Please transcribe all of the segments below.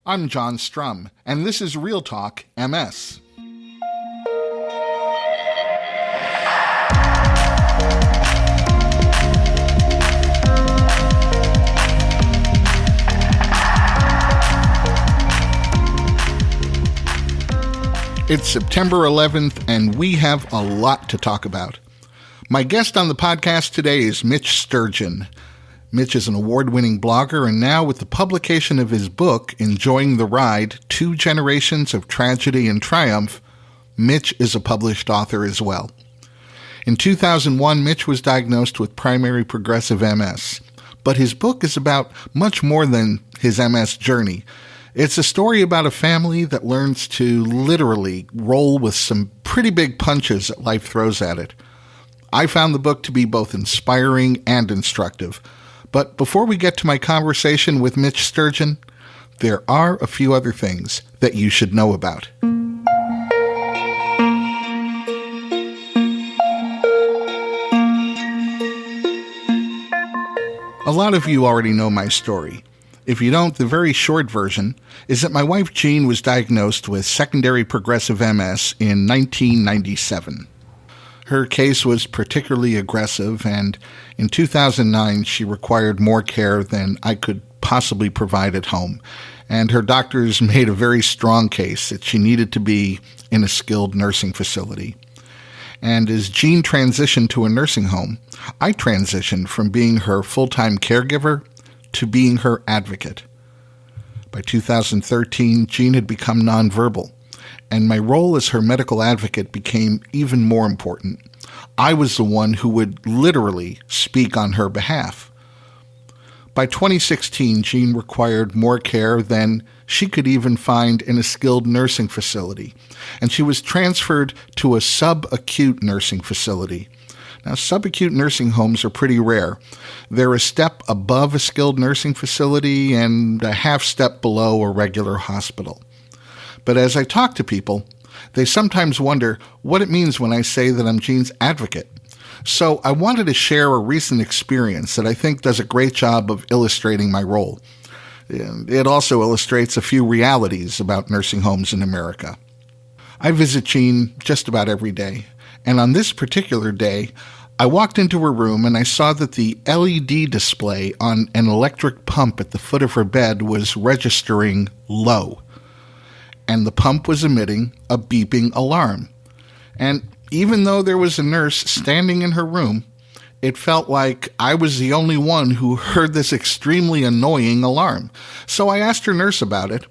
I'm John Strum, and this is Real Talk MS. It's September 11th, and we have a lot to talk about. My guest on the podcast today is Mitch Sturgeon. Mitch is an award-winning blogger, and now with the publication of his book, Enjoying the Ride, 2 Generations of Tragedy and Triumph, Mitch is a published author as well. In 2001, Mitch was diagnosed with primary progressive MS, but his book is about much more than his MS journey. It's a story about a family that learns to literally roll with some pretty big punches that life throws at it. I found the book to be both inspiring and instructive. But before we get to my conversation with Mitch Sturgeon, there are a few other things that you should know about. A lot of you already know my story. If you don't, the very short version is that my wife Jean was diagnosed with secondary progressive MS in 1997. Her case was particularly aggressive, and in 2009 she required more care than I could possibly provide at home. And her doctors made a very strong case that she needed to be in a skilled nursing facility. And as Jean transitioned to a nursing home, I transitioned from being her full-time caregiver to being her advocate. By 2013, Jean had become nonverbal, and my role as her medical advocate became even more important. I was the one who would literally speak on her behalf. By 2016, Jean required more care than she could even find in a skilled nursing facility, and she was transferred to a subacute nursing facility. Now, subacute nursing homes are pretty rare. They're a step above a skilled nursing facility and a half step below a regular hospital. But as I talk to people, they sometimes wonder what it means when I say that I'm Jean's advocate. So I wanted to share a recent experience that I think does a great job of illustrating my role. It also illustrates a few realities about nursing homes in America. I visit Jean just about every day, and on this particular day, I walked into her room and I saw that the LED display on an electric pump at the foot of her bed was registering low, and the pump was emitting a beeping alarm. And even though there was a nurse standing in her room, it felt like I was the only one who heard this extremely annoying alarm. So I asked her nurse about it,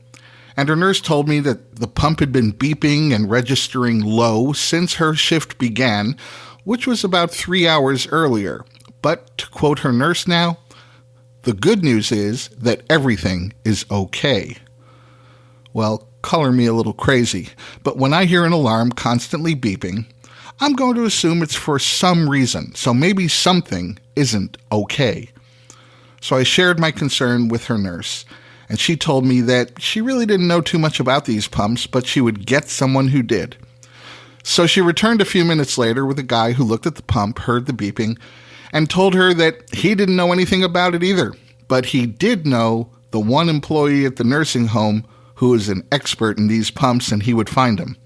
and her nurse told me that the pump had been beeping and registering low since her shift began, which was about 3 hours earlier. But to quote her nurse now, the good news is that everything is okay. Well, color me a little crazy, but when I hear an alarm constantly beeping, I'm going to assume it's for some reason, so maybe something isn't okay. So I shared my concern with her nurse, and she told me that she really didn't know too much about these pumps, but she would get someone who did. So she returned a few minutes later with a guy who looked at the pump, heard the beeping, and told her that he didn't know anything about it either, but he did know the one employee at the nursing home who is an expert in these pumps, and he would find him.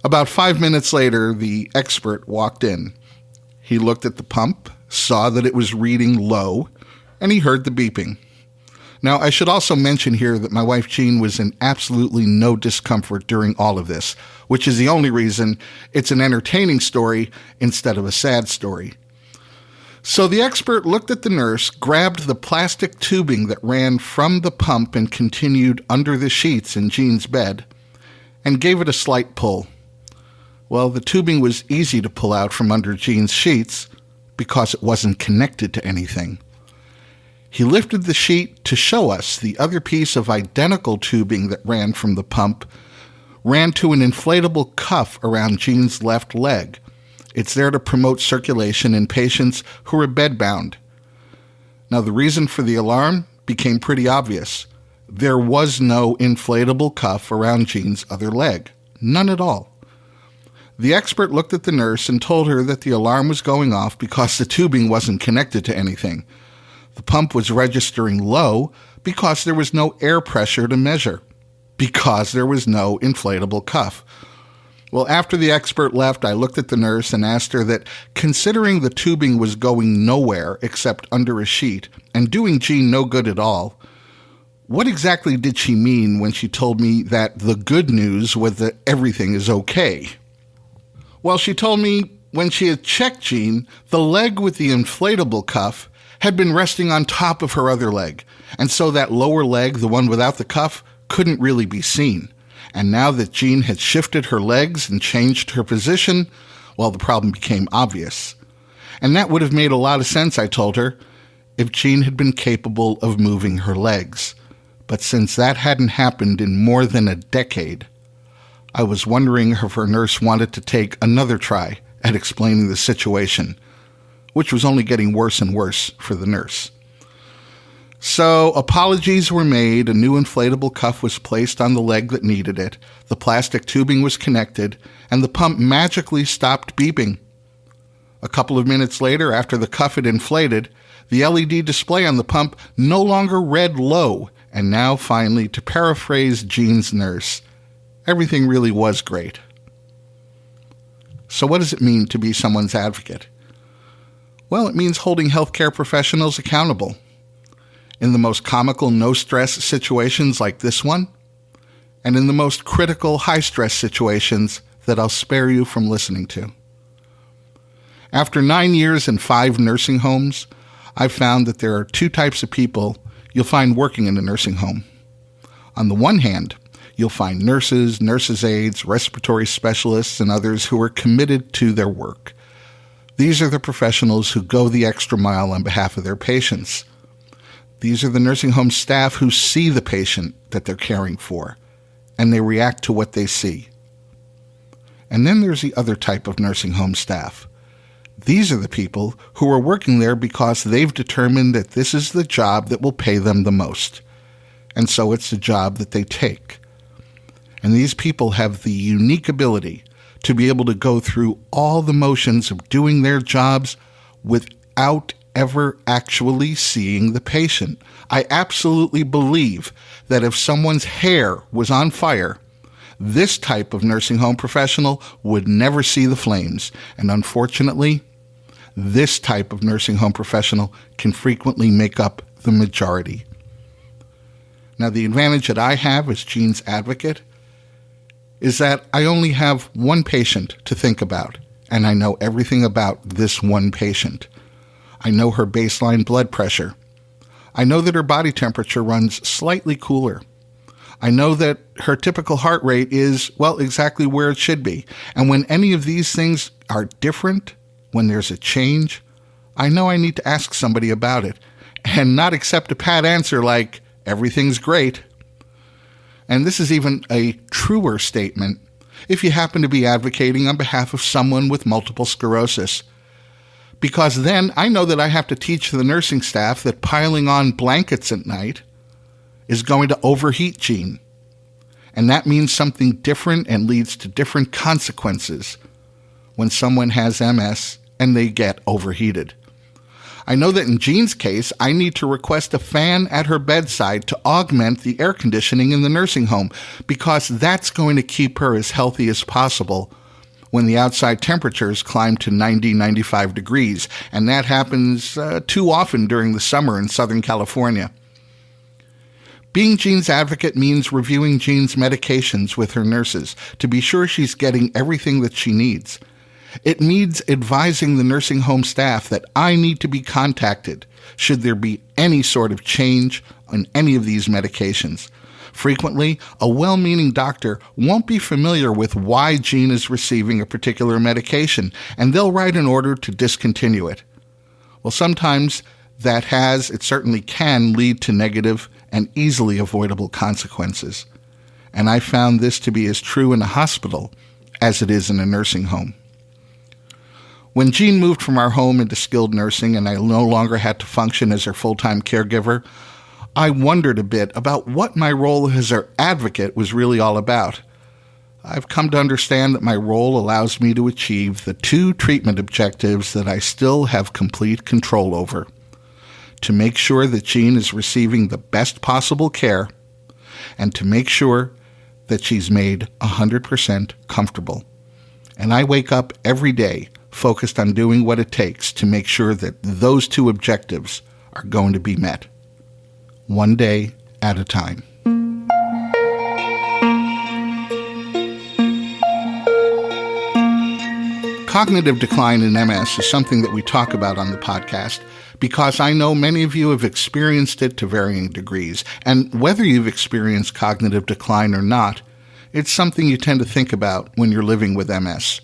About 5 minutes later, the expert walked in. He looked at the pump, saw that it was reading low, and he heard the beeping. Now, I should also mention here that my wife Jean was in absolutely no discomfort during all of this, which is the only reason it's an entertaining story instead of a sad story. So the expert looked at the nurse, grabbed the plastic tubing that ran from the pump and continued under the sheets in Jean's bed, and gave it a slight pull. Well, the tubing was easy to pull out from under Jean's sheets because it wasn't connected to anything. He lifted the sheet to show us the other piece of identical tubing that ran from the pump ran to an inflatable cuff around Jean's left leg. It's there to promote circulation in patients who are bedbound. Now, the reason for the alarm became pretty obvious. There was no inflatable cuff around Jean's other leg. None at all. The expert looked at the nurse and told her that the alarm was going off because the tubing wasn't connected to anything. The pump was registering low, because there was no air pressure to measure, because there was no inflatable cuff. Well, after the expert left, I looked at the nurse and asked her that, considering the tubing was going nowhere except under a sheet and doing Jean no good at all, what exactly did she mean when she told me that the good news was that everything is okay? Well, she told me when she had checked Jean, the leg with the inflatable cuff had been resting on top of her other leg, and so that lower leg, the one without the cuff, couldn't really be seen. And now that Jean had shifted her legs and changed her position, well, the problem became obvious. And that would have made a lot of sense, I told her, if Jean had been capable of moving her legs. But since that hadn't happened in more than a decade, I was wondering if her nurse wanted to take another try at explaining the situation, which was only getting worse and worse for the nurse. So apologies were made, a new inflatable cuff was placed on the leg that needed it, the plastic tubing was connected, and the pump magically stopped beeping. A couple of minutes later, after the cuff had inflated, the LED display on the pump no longer read low, and now finally, to paraphrase Jean's nurse, everything really was great. So what does it mean to be someone's advocate? Well, it means holding healthcare professionals accountable. In the most comical no-stress situations like this one, and in the most critical high-stress situations that I'll spare you from listening to. After 9 years in 5 nursing homes, I've found that there are 2 types of people you'll find working in a nursing home. On the one hand, you'll find nurses, nurses' aides, respiratory specialists, and others who are committed to their work. These are the professionals who go the extra mile on behalf of their patients. These are the nursing home staff who see the patient that they're caring for, and they react to what they see. And then there's the other type of nursing home staff. These are the people who are working there because they've determined that this is the job that will pay them the most. And so it's the job that they take. And these people have the unique ability to be able to go through all the motions of doing their jobs without ever actually seeing the patient. I absolutely believe that if someone's hair was on fire, this type of nursing home professional would never see the flames. And unfortunately, this type of nursing home professional can frequently make up the majority. Now, the advantage that I have as Jean's advocate is that I only have one patient to think about, and I know everything about this one patient. I know her baseline blood pressure. I know that her body temperature runs slightly cooler. I know that her typical heart rate is, well, exactly where it should be. And when any of these things are different, when there's a change, I know I need to ask somebody about it and not accept a pat answer like, everything's great. And this is even a truer statement if you happen to be advocating on behalf of someone with multiple sclerosis. Because then I know that I have to teach the nursing staff that piling on blankets at night is going to overheat Jean. And that means something different and leads to different consequences when someone has MS and they get overheated. I know that in Jean's case, I need to request a fan at her bedside to augment the air conditioning in the nursing home because that's going to keep her as healthy as possible when the outside temperatures climb to 90, 95 degrees, and that happens too often during the summer in Southern California. Being Jean's advocate means reviewing Jean's medications with her nurses to be sure she's getting everything that she needs. It means advising the nursing home staff that I need to be contacted should there be any sort of change on any of these medications. Frequently, a well-meaning doctor won't be familiar with why Jean is receiving a particular medication, and they'll write an order to discontinue it. Well, sometimes it certainly can lead to negative and easily avoidable consequences. And I found this to be as true in a hospital as it is in a nursing home. When Jean moved from our home into skilled nursing and I no longer had to function as her full-time caregiver, I wondered a bit about what my role as her advocate was really all about. I've come to understand that my role allows me to achieve the 2 treatment objectives that I still have complete control over. to make sure that Jean is receiving the best possible care and to make sure that she's made 100% comfortable. And I wake up every day focused on doing what it takes to make sure that those two objectives are going to be met, one day at a time. Cognitive decline in MS is something that we talk about on the podcast because I know many of you have experienced it to varying degrees. And whether you've experienced cognitive decline or not, it's something you tend to think about when you're living with MS.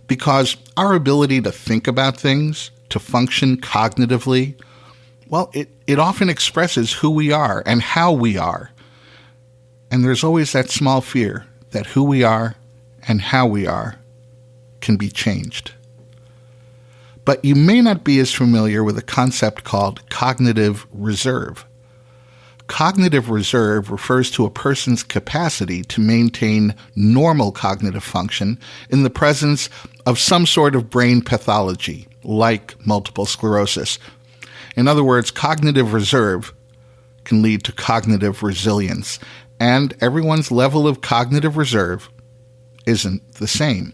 Because our ability to think about things, to function cognitively, well, it often expresses who we are and how we are. And there's always that small fear that who we are and how we are can be changed. But you may not be as familiar with a concept called cognitive reserve. Cognitive reserve refers to a person's capacity to maintain normal cognitive function in the presence of some sort of brain pathology, like multiple sclerosis. In other words, cognitive reserve can lead to cognitive resilience, and everyone's level of cognitive reserve isn't the same.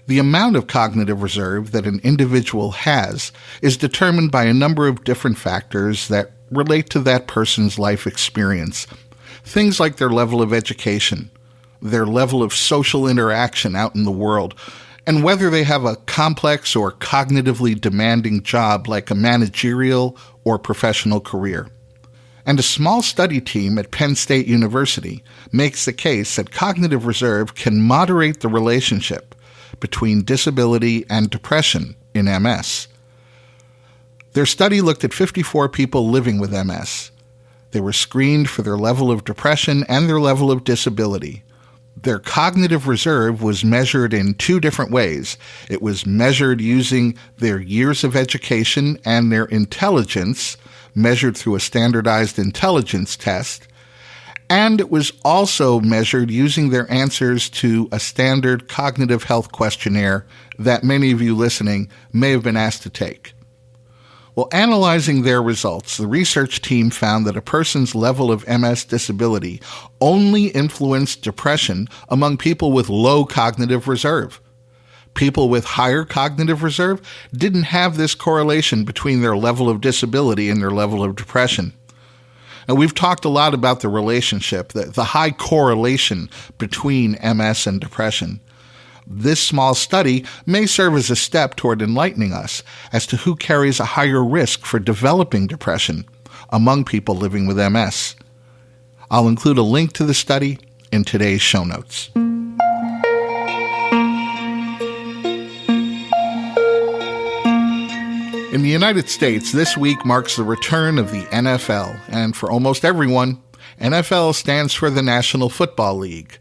The amount of cognitive reserve that an individual has is determined by a number of different factors that relate to that person's life experience. Things like their level of education, their level of social interaction out in the world, and whether they have a complex or cognitively demanding job like a managerial or professional career. And a small study team at Penn State University makes the case that cognitive reserve can moderate the relationship between disability and depression in MS. Their study looked at 54 people living with MS. They were screened for their level of depression and their level of disability. Their cognitive reserve was measured in two different ways. It was measured using their years of education and their intelligence, measured through a standardized intelligence test, and it was also measured using their answers to a standard cognitive health questionnaire that many of you listening may have been asked to take. Well, analyzing their results, the research team found that a person's level of MS disability only influenced depression among people with low cognitive reserve. People with higher cognitive reserve didn't have this correlation between their level of disability and their level of depression. Now, we've talked a lot about the relationship, the high correlation between MS and depression. This small study may serve as a step toward enlightening us as to who carries a higher risk for developing depression among people living with MS. I'll include a link to the study in today's show notes. In the United States, this week marks the return of the NFL, and for almost everyone, NFL stands for the National Football League.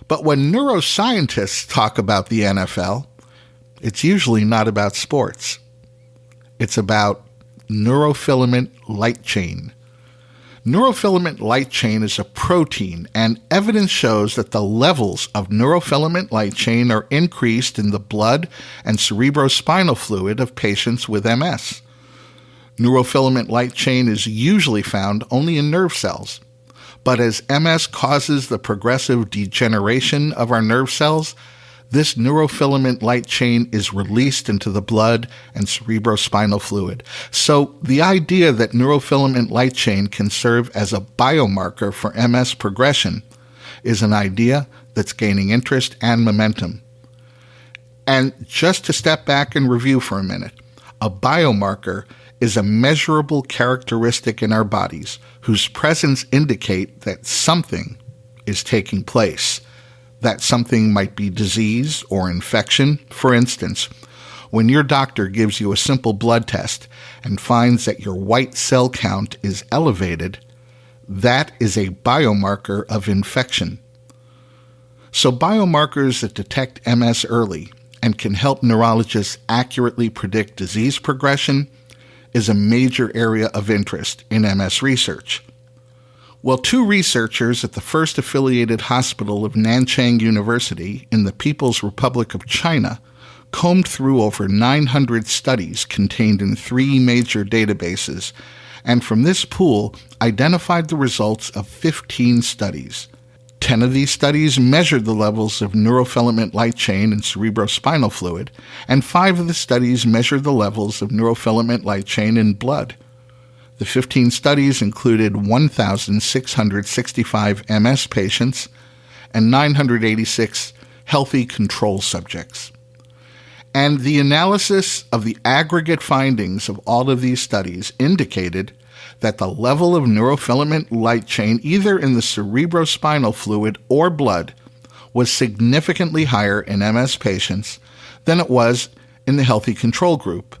But when neuroscientists talk about the NFL, it's usually not about sports. It's about neurofilament light chain. Neurofilament light chain is a protein, and evidence shows that the levels of neurofilament light chain are increased in the blood and cerebrospinal fluid of patients with MS. Neurofilament light chain is usually found only in nerve cells, but as MS causes the progressive degeneration of our nerve cells, this neurofilament light chain is released into the blood and cerebrospinal fluid. So the idea that neurofilament light chain can serve as a biomarker for MS progression is an idea that's gaining interest and momentum. And just to step back and review for a minute, a biomarker is a measurable characteristic in our bodies whose presence indicate that something is taking place. That something might be disease or infection. For instance, when your doctor gives you a simple blood test and finds that your white cell count is elevated, that is a biomarker of infection. So biomarkers that detect MS early and can help neurologists accurately predict disease progression is a major area of interest in MS research. Well, two researchers at the first affiliated hospital of Nanchang University in the People's Republic of China combed through over 900 studies contained in 3 major databases, and from this pool identified the results of 15 studies. 10 of these studies measured the levels of neurofilament light chain in cerebrospinal fluid, and 5 of the studies measured the levels of neurofilament light chain in blood. The 15 studies included 1,665 MS patients and 986 healthy control subjects. And the analysis of the aggregate findings of all of these studies indicated that the level of neurofilament light chain, either in the cerebrospinal fluid or blood, was significantly higher in MS patients than it was in the healthy control group.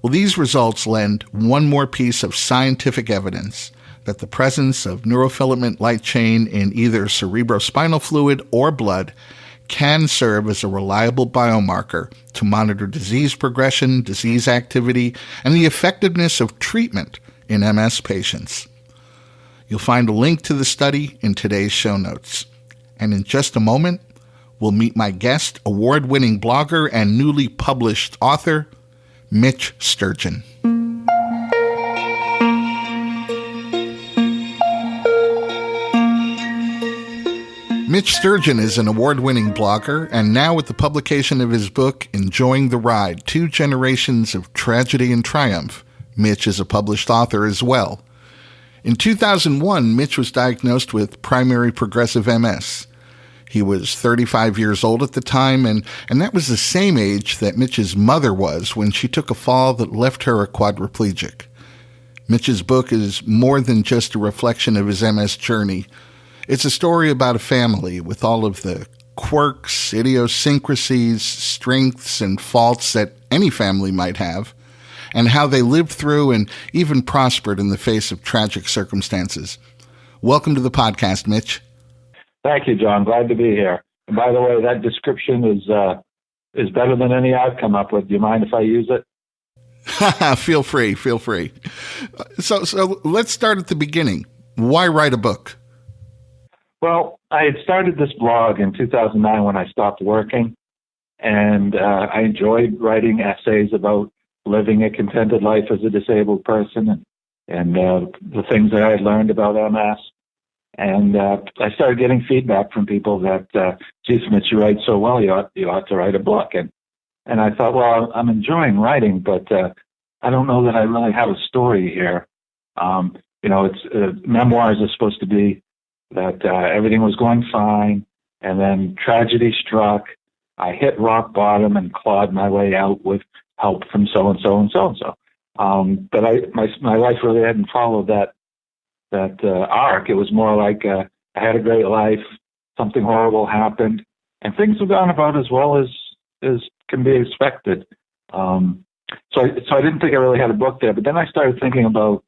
Well, these results lend one more piece of scientific evidence that the presence of neurofilament light chain in either cerebrospinal fluid or blood can serve as a reliable biomarker to monitor disease progression, disease activity, and the effectiveness of treatment in MS patients. You'll find a link to the study in today's show notes. And in just a moment, we'll meet my guest, award-winning blogger and newly published author, Mitch Sturgeon. Mitch Sturgeon is an award-winning blogger, and now with the publication of his book, Enjoying the Ride, 2 Generations of Tragedy and Triumph, Mitch is a published author as well. In 2001, Mitch was diagnosed with primary progressive MS. He was 35 years old at the time, and that was the same age that Mitch's mother was when she took a fall that left her a quadriplegic. Mitch's book is more than just a reflection of his MS journey. It's a story about a family with all of the quirks, idiosyncrasies, strengths, and faults that any family might have, and how they lived through and even prospered in the face of tragic circumstances. Welcome to the podcast, Mitch. Thank you, John. Glad to be here. And by the way, that description is better than any I've come up with. Do you mind if I use it? Feel free. So let's start at the beginning. Why write a book? Well, I had started this blog in 2009 when I stopped working, and I enjoyed writing essays about living a contented life as a disabled person and the things that I had learned about MS. And I started getting feedback from people that, geez, Mitch, you write so well, you ought to write a book. And I thought, well, I'm enjoying writing, but I don't know that I really have a story here. It's memoirs are supposed to be that everything was going fine, and then tragedy struck. I hit rock bottom and clawed my way out with help from so-and-so and so-and-so. But my life really hadn't followed that arc. It was more like I had a great life, something horrible happened, and things have gone about as well as can be expected. So I didn't think I really had a book there, but then I started thinking about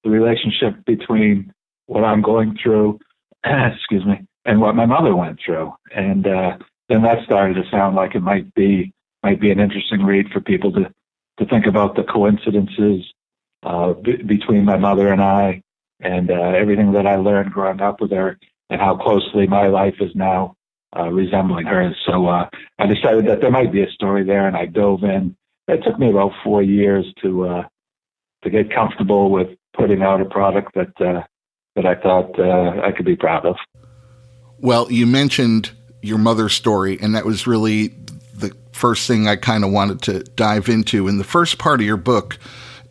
the relationship between what I'm going through, excuse me, and what my mother went through. And then that started to sound like it might be an interesting read for people to think about the coincidences between my mother and I, and everything that I learned growing up with her, and how closely my life is now resembling hers. So I decided that there might be a story there, and I dove in. It took me about 4 years to get comfortable with putting out a product that I thought I could be proud of. Well, you mentioned your mother's story, and that was really the first thing I kind of wanted to dive into. In the first part of your book,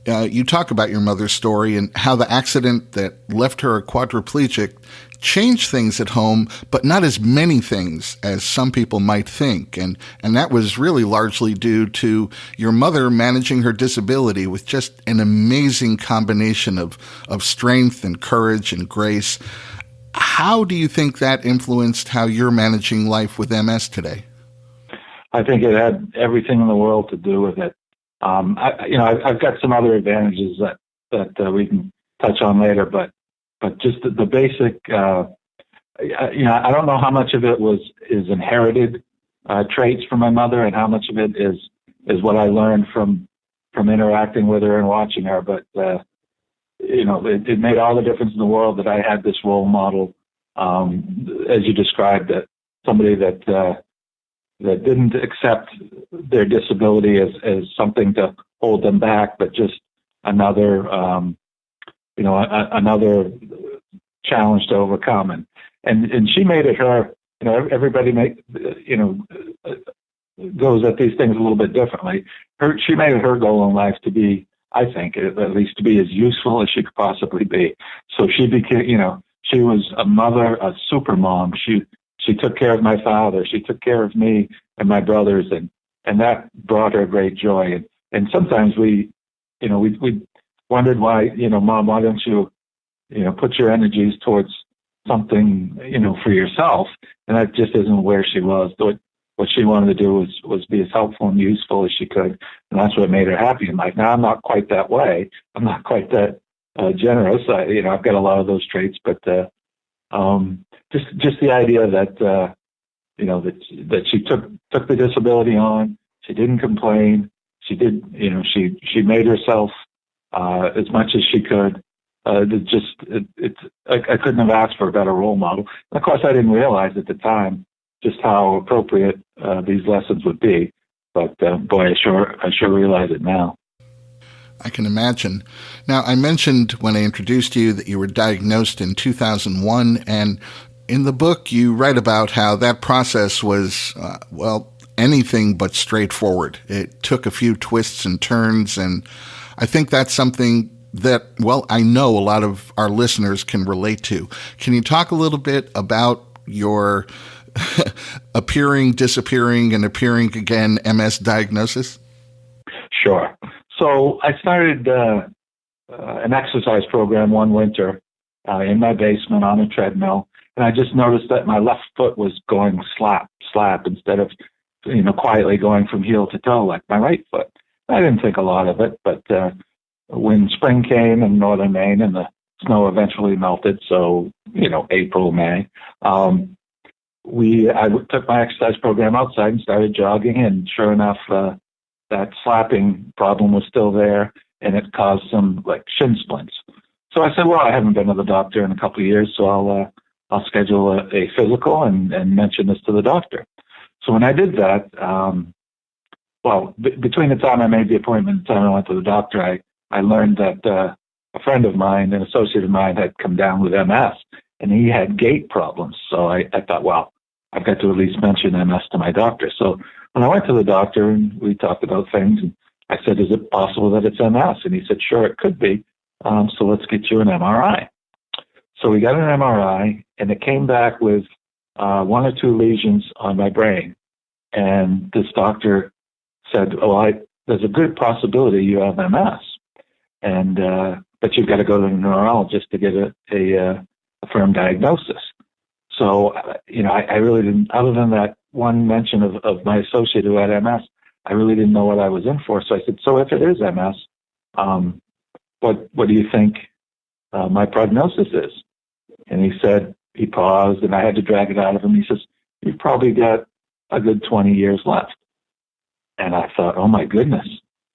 you talk about your mother's story and how the accident that left her a quadriplegic changed things at home, but not as many things as some people might think. And that was really largely due to your mother managing her disability with just an amazing combination of strength and courage and grace. How do you think that influenced how you're managing life with MS today? I think it had everything in the world to do with it. I've got some other advantages that we can touch on later, but just the basic, I don't know how much of it is inherited traits from my mother, and how much of it is what I learned from interacting with her and watching her. But it made all the difference in the world that I had this role model, as you described, that somebody that that didn't accept their disability as something to hold them back, but just another, another challenge to overcome. And she made it her, everybody goes at these things a little bit differently. She made it her goal in life to be, I think, at least to be as useful as she could possibly be. So she became, she was a mother, a super mom. She took care of my father. She took care of me and my brothers, and that brought her great joy. And sometimes we wondered why, Mom, why don't you, put your energies towards something, for yourself? And that just isn't where she was. What she wanted to do was be as helpful and useful as she could, and that's what made her happy in life. Now, I'm not quite that way. I'm not quite that generous. I've got a lot of those traits, but just the idea that that she took the disability on. She didn't complain. She did, she made herself as much as she could. I couldn't have asked for a better role model. And of course, I didn't realize at the time just how appropriate these lessons would be. But boy, I sure realize it now. I can imagine. Now, I mentioned when I introduced you that you were diagnosed in 2001, and in the book you write about how that process was, anything but straightforward. It took a few twists and turns, and I think that's something that, I know a lot of our listeners can relate to. Can you talk a little bit about your appearing, disappearing, and appearing again MS diagnosis? Sure. So I started an exercise program one winter in my basement on a treadmill, and I just noticed that my left foot was going slap instead of quietly going from heel to toe like my right foot. I didn't think a lot of it, but when spring came in northern Maine and the snow eventually melted, so April, May, I took my exercise program outside and started jogging, and sure enough, that slapping problem was still there, and it caused some shin splints. So I said, well, I haven't been to the doctor in a couple of years, so I'll schedule a physical and mention this to the doctor. So when I did that, between the time I made the appointment and the time I went to the doctor, I learned that a friend of mine, an associate of mine, had come down with MS, and he had gait problems. So I thought, well, I've got to at least mention MS to my doctor. So when I went to the doctor and we talked about things, and I said, is it possible that it's MS? And he said, sure, it could be. So let's get you an MRI. So we got an MRI, and it came back with 1 or 2 lesions on my brain. And this doctor said, there's a good possibility you have MS. And but you've got to go to the neurologist to get a firm diagnosis. So, I really didn't, other than that one mention of my associate who had MS, I really didn't know what I was in for. So I said, so if it is MS, what do you think my prognosis is? And he said, he paused, and I had to drag it out of him. He says, you've probably got a good 20 years left. And I thought, oh my goodness,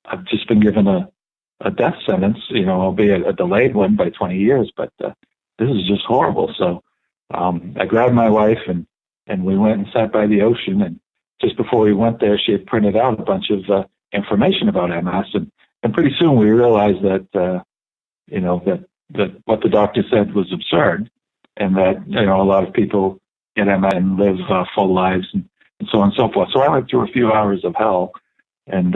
I've just been given a death sentence, albeit a delayed one by 20 years, but this is just horrible. So I grabbed my wife and we went and sat by the ocean. And just before we went there, she had printed out a bunch of information about MS. And pretty soon we realized that, that what the doctor said was absurd, and that, a lot of people get MS and live full lives and so on and so forth. So I went through a few hours of hell, and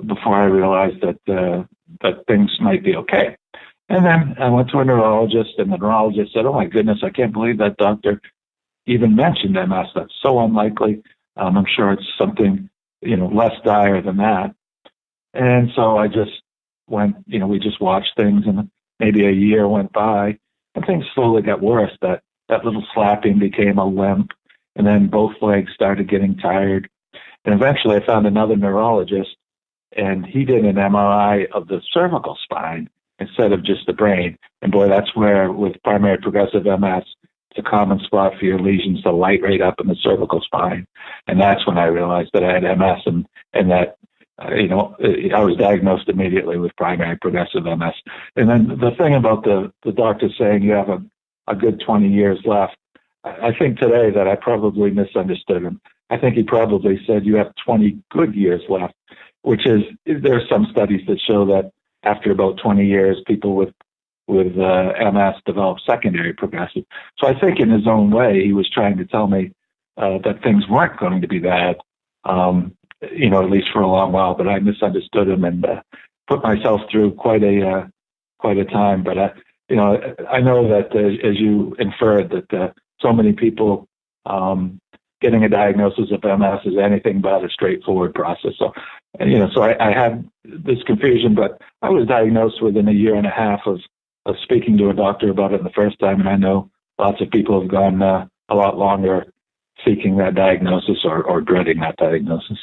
before I realized that things might be okay. And then I went to a neurologist, and the neurologist said, oh my goodness, I can't believe that doctor even mentioned MS. That's so unlikely. I'm sure it's something, less dire than that. And so I just went, we just watched things, and maybe a year went by, and things slowly got worse. That little slapping became a limp, and then both legs started getting tired. And eventually I found another neurologist, and he did an MRI of the cervical spine instead of just the brain. And boy, that's where, with primary progressive MS, it's a common spot for your lesions to light right up in the cervical spine. And that's when I realized that I had MS, and that, I was diagnosed immediately with primary progressive MS. And then the thing about the doctor saying you have a good 20 years left, I think today that I probably misunderstood him. I think he probably said you have 20 good years left, which is, there are some studies that show that after about 20 years, people with MS develop secondary progressive. So I think in his own way, he was trying to tell me that things weren't going to be bad, at least for a long while. But I misunderstood him and put myself through quite a time. But I know that as you inferred, that so many people getting a diagnosis of MS is anything but a straightforward process. So, so I had this confusion, but I was diagnosed within a year and a half of speaking to a doctor about it the first time, and I know lots of people have gone a lot longer seeking that diagnosis or dreading that diagnosis.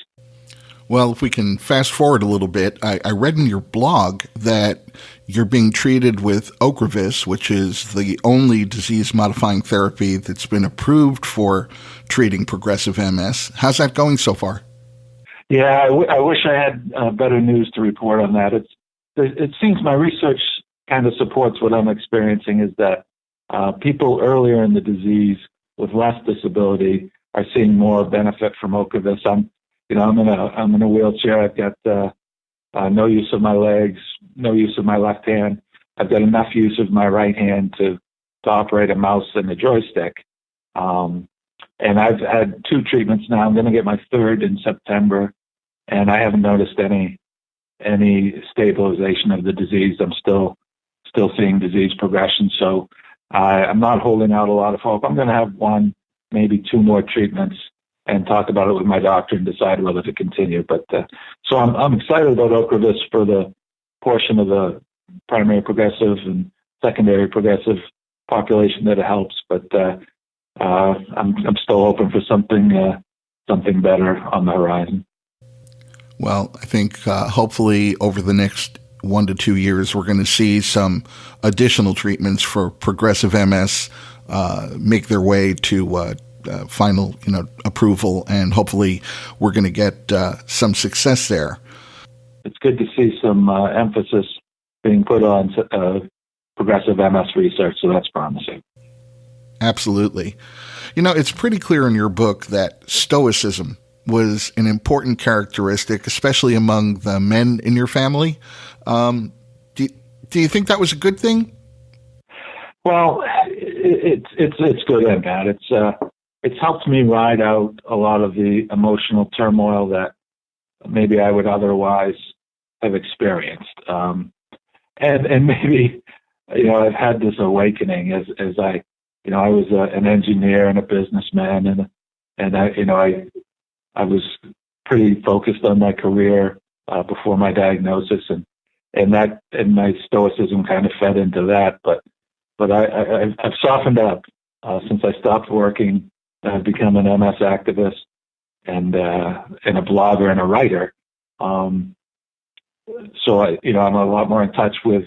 Well, if we can fast forward a little bit, I read in your blog that you're being treated with Ocrevus, which is the only disease-modifying therapy that's been approved for treating progressive MS. How's that going so far? Yeah, I wish I had better news to report on that. It seems my research kind of supports what I'm experiencing, is that people earlier in the disease with less disability are seeing more benefit from Ocrevus. I'm in a wheelchair. I've got no use of my legs, no use of my left hand. I've got enough use of my right hand to operate a mouse and a joystick. And I've had 2 treatments now. I'm going to get my 3rd in September, and I haven't noticed any stabilization of the disease. I'm still seeing disease progression. So I'm not holding out a lot of hope. I'm going to have 1, maybe 2 more treatments and talk about it with my doctor and decide whether to continue. But so I'm excited about Ocrevus for the portion of the primary progressive and secondary progressive population that it helps. But I'm still hoping for something better on the horizon. Well, I think hopefully over the next 1 to 2 years, we're going to see some additional treatments for progressive MS make their way to final, approval, and hopefully we're going to get some success there. It's good to see some emphasis being put on progressive MS research, so that's promising. Absolutely. It's pretty clear in your book that stoicism was an important characteristic, especially among the men in your family. Do you think that was a good thing? Well, it's good and bad. It's helped me ride out a lot of the emotional turmoil that maybe I would otherwise have experienced. And maybe, I've had this awakening as I was an engineer and a businessman, and I was pretty focused on my career before my diagnosis, and my stoicism kind of fed into that. But I've softened up since I stopped working. I've become an MS activist and a blogger and a writer. So I'm a lot more in touch with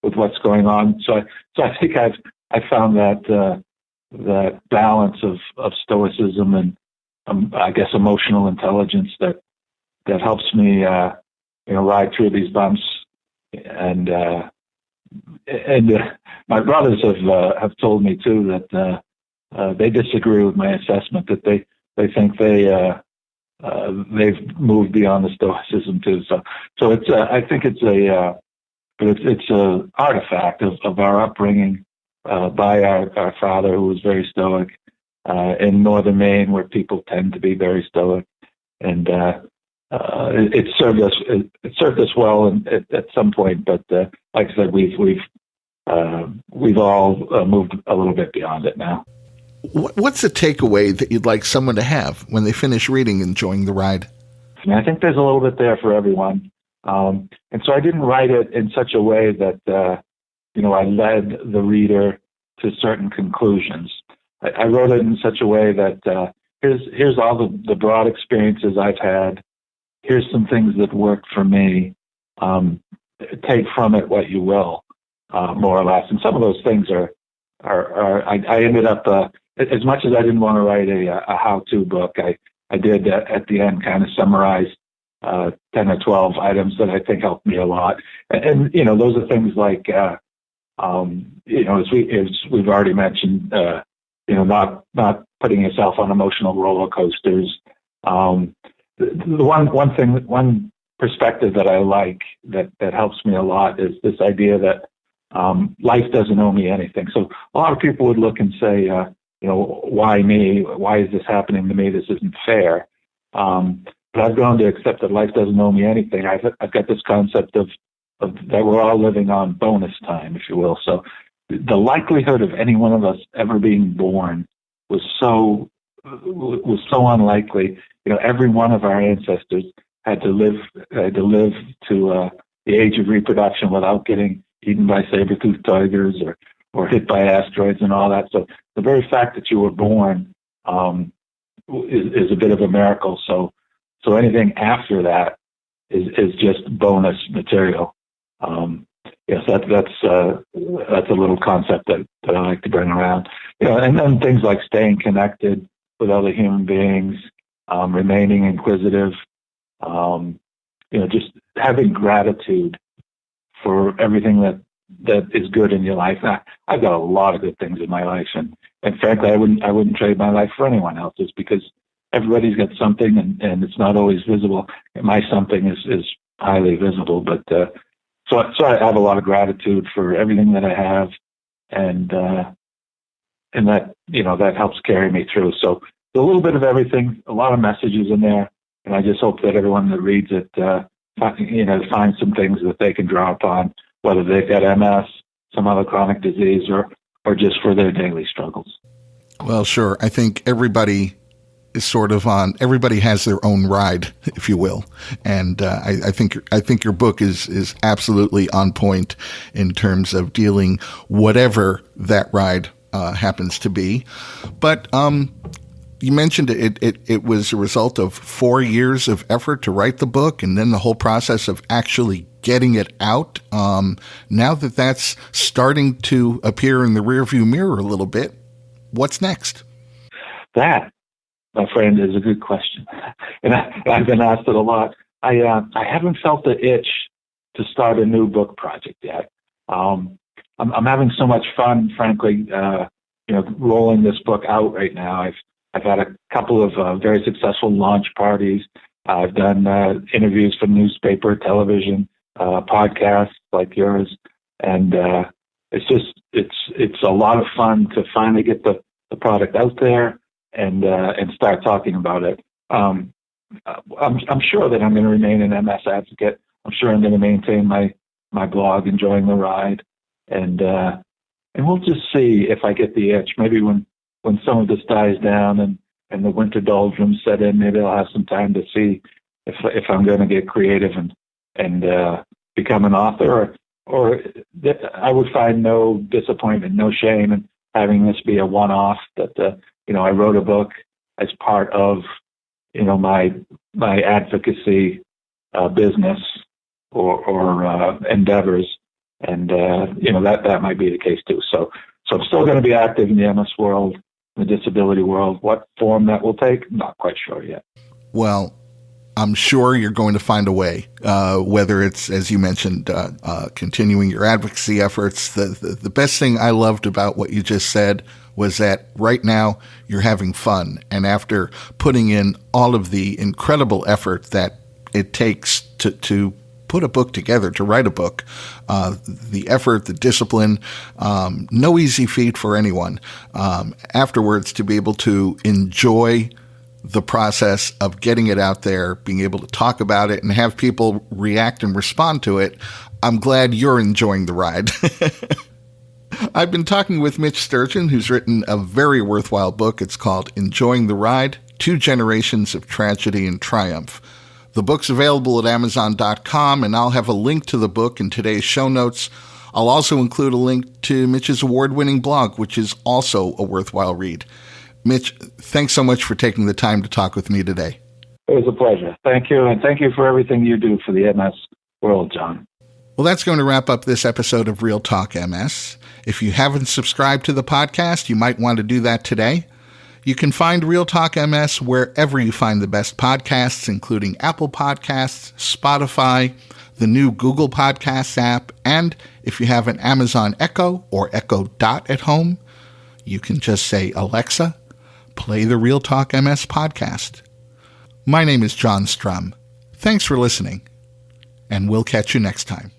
what's going on. So I think I found that balance of stoicism and I guess emotional intelligence that helps me ride through these bumps. And my brothers have told me too that they disagree with my assessment, that they think they've moved beyond the stoicism too. So it's I think it's a artifact of our upbringing by our father, who was very stoic, in northern Maine, where people tend to be very stoic, and it served us well at some point. But like I said, we've all moved a little bit beyond it now. What's the takeaway that you'd like someone to have when they finish reading Enjoying the Ride? I think there's a little bit there for everyone. And so I didn't write it in such a way that, I led the reader to certain conclusions. I wrote it in such a way that here's all the broad experiences I've had. Here's some things that worked for me. Take from it what you will, more or less. And some of those things I ended up, as much as I didn't want to write a how-to book, I did at the end kind of summarize 10 or 12 items that I think helped me a lot. And those are things like, as we've already mentioned, not putting yourself on emotional roller coasters, The one perspective that I like that helps me a lot is this idea that life doesn't owe me anything. So a lot of people would look and say, why me? Why is this happening to me? This isn't fair. But I've grown to accept that life doesn't owe me anything. I've got this concept of that we're all living on bonus time, if you will. So the likelihood of any one of us ever being born was so unlikely. Every one of our ancestors had to live to the age of reproduction without getting eaten by saber-toothed tigers or hit by asteroids and all that. So the very fact that you were born is a bit of a miracle. So anything after that is just bonus material. Yes, that's a little concept that I like to bring around. And then things like staying connected with other human beings, remaining inquisitive, just having gratitude for everything that is good in your life. I've got a lot of good things in my life, and frankly, I wouldn't trade my life for anyone else's, because everybody's got something, and it's not always visible. My something is highly visible, but so I have a lot of gratitude for everything that I have, and that helps carry me through. So a little bit of everything, a lot of messages in there, and I just hope that everyone that reads it, finds some things that they can draw upon, whether they've got MS, some other chronic disease, or just for their daily struggles. Well, sure. I think everybody is everybody has their own ride, if you will. And I think your book is absolutely on point in terms of dealing whatever that ride happens to be. But you mentioned it was a result of 4 years of effort to write the book, and then the whole process of actually getting it out. Now that that's starting to appear in the rearview mirror a little bit, what's next? That, my friend, is a good question. And I've been asked it a lot. I haven't felt the itch to start a new book project yet. I'm having so much fun, frankly, rolling this book out right now. I've had a couple of very successful launch parties. I've done interviews for newspaper, television, podcasts like yours, and it's a lot of fun to finally get the product out there and start talking about it. I'm sure that I'm going to remain an MS advocate. I'm sure I'm going to maintain my blog, Enjoying the Ride, and we'll just see if I get the itch. Maybe when some of this dies down and the winter doldrums set in, maybe I'll have some time to see if I'm going to get creative and become an author, or I would find no disappointment, no shame in having this be a one-off. That I wrote a book as part of my advocacy business or endeavors, and that might be the case too. So I'm still going to be active in the MS world, the disability world. What form that will take, not quite sure yet. Well, I'm sure you're going to find a way, whether it's, as you mentioned, continuing your advocacy efforts. The best thing I loved about what you just said was that right now you're having fun. And after putting in all of the incredible effort that it takes to put a book together, to write a book, the effort, the discipline, no easy feat for anyone. Afterwards, to be able to enjoy the process of getting it out there, being able to talk about it and have people react and respond to it, I'm glad you're enjoying the ride. I've been talking with Mitch Sturgeon, who's written a very worthwhile book. It's called Enjoying the Ride, 2 Generations of Tragedy and Triumph. The book's available at Amazon.com, and I'll have a link to the book in today's show notes. I'll also include a link to Mitch's award-winning blog, which is also a worthwhile read. Mitch, thanks so much for taking the time to talk with me today. It was a pleasure. Thank you, and thank you for everything you do for the MS world, John. Well, that's going to wrap up this episode of Real Talk MS. If you haven't subscribed to the podcast, you might want to do that today. You can find Real Talk MS wherever you find the best podcasts, including Apple Podcasts, Spotify, the new Google Podcasts app, and if you have an Amazon Echo or Echo Dot at home, you can just say, Alexa, play the Real Talk MS podcast. My name is John Strum. Thanks for listening, and we'll catch you next time.